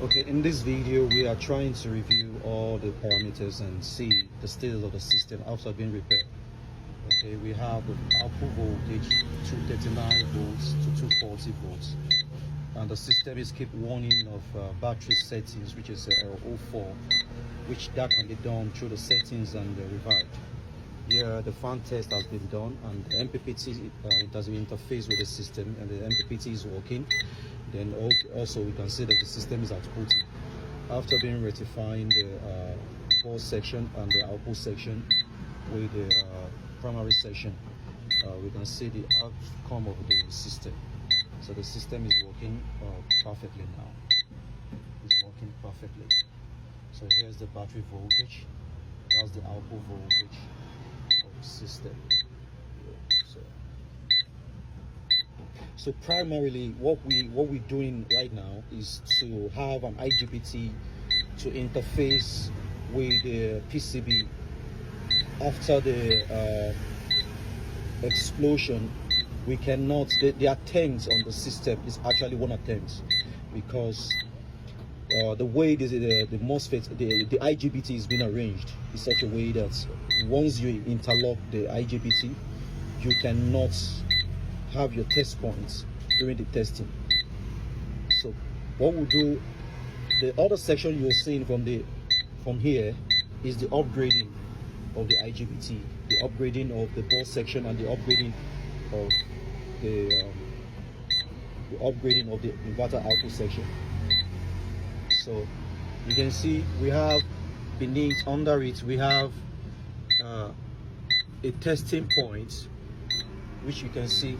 Okay, in this video we are trying to review all the parameters and see the status of the system after being repaired. Okay, we have the output voltage 239 volts to 240 volts, and the system is keep warning of battery settings, which is error 04, which that can be done through the settings and the revive. Here the fan test has been done, and the MPPT it has been interfaced with the system, and the MPPT is working. Then also we can see that the system is outputting. After being rectifying the port section and the output section with the primary section, we can see the outcome of the system. So the system is working perfectly now. It's working perfectly. So here's the battery voltage. That's the output voltage of the system. So primarily what we're doing right now is to have an IGBT to interface with the PCB. After the explosion, we cannot, there are tanks on the system. It's actually one of tanks, because the way the MOSFET, the IGBT is being arranged in such a way that once you interlock the IGBT, you cannot have your test points during the testing. So what we'll do, the other section you're seeing from here is the upgrading of the IGBT, the upgrading of the board section, and the upgrading of the inverter output section. So you can see we have beneath, under it, we have a testing point, which you can see,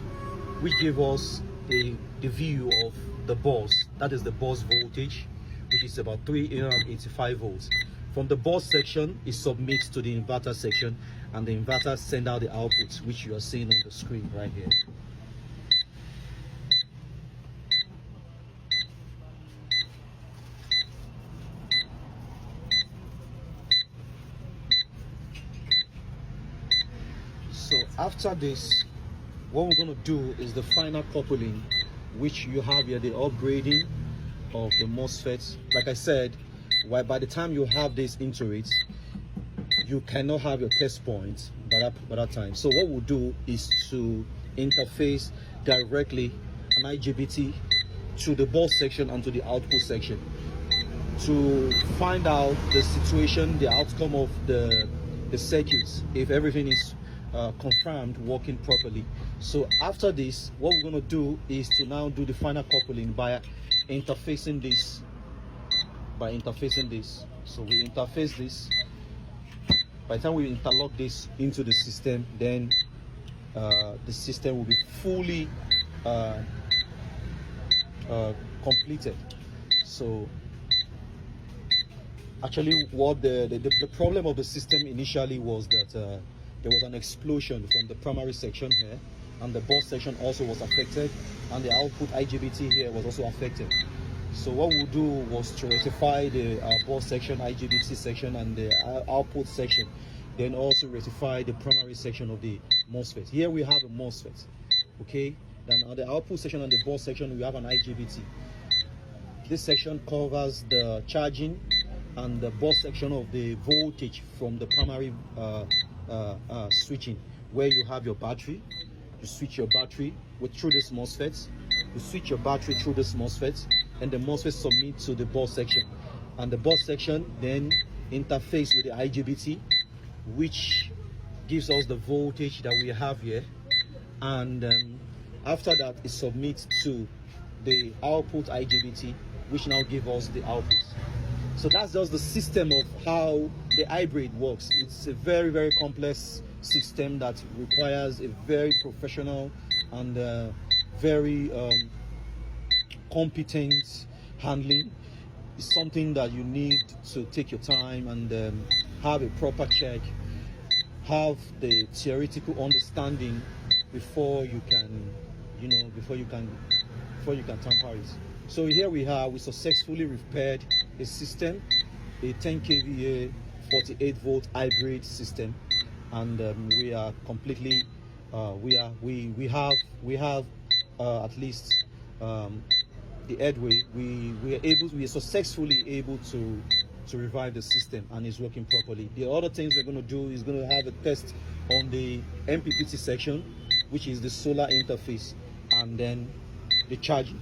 which give us the view of the bus. That is the bus voltage, which is about 385 volts. From the bus section, it submits to the inverter section, and the inverter send out the outputs, which you are seeing on the screen right here. So after this, what we're going to do is the final coupling, which you have here, the upgrading of the MOSFETs. Like I said, by the time you have this into it, you cannot have your test points by that time. So what we'll do is to interface directly an IGBT to the bus section and to the output section to find out the situation, the outcome of the circuits, if everything is confirmed working properly. So after this, what we're going to do is to now do the final coupling by interfacing this. So we interface this. By the time we interlock this into the system, then the system will be fully completed. So actually, what the problem of the system initially was that there was an explosion from the primary section here, and the bus section also was affected, and the output IGBT here was also affected. So what we'll do was to rectify the bus section, IGBT section, and the output section, then also rectify the primary section of the MOSFET. Here we have a MOSFET, okay? Then on the output section and the bus section, we have an IGBT. This section covers the charging and the bus section of the voltage from the primary switching, where you have your battery. You switch your battery through this MOSFET. You switch your battery through this MOSFET, and the MOSFET submit to the bus section, and the bus section then interface with the IGBT, which gives us the voltage that we have here, and after that it submits to the output IGBT, which now gives us the output. So that's just the system of how the hybrid works. It's a very, very complex system that requires a very professional and very competent handling. It's something that you need to take your time and have a proper check, have the theoretical understanding before you can, before you can tamper it. So here we successfully repaired a system, a 10 kVA 48 volt hybrid system, and we are completely we have at least the headway, we are successfully able to revive the system, and it's working properly. The other things we're going to do is going to have a test on the MPPT section, which is the solar interface, and then the charging.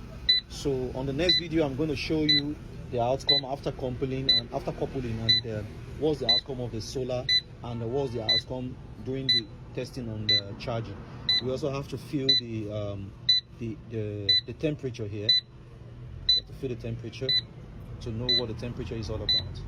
So on the next video, I'm going to show you the outcome after coupling, and what's the outcome of the solar, and what's the outcome during the testing on the charging. We also have to feel the temperature here. You have to feel the temperature to know what the temperature is all about.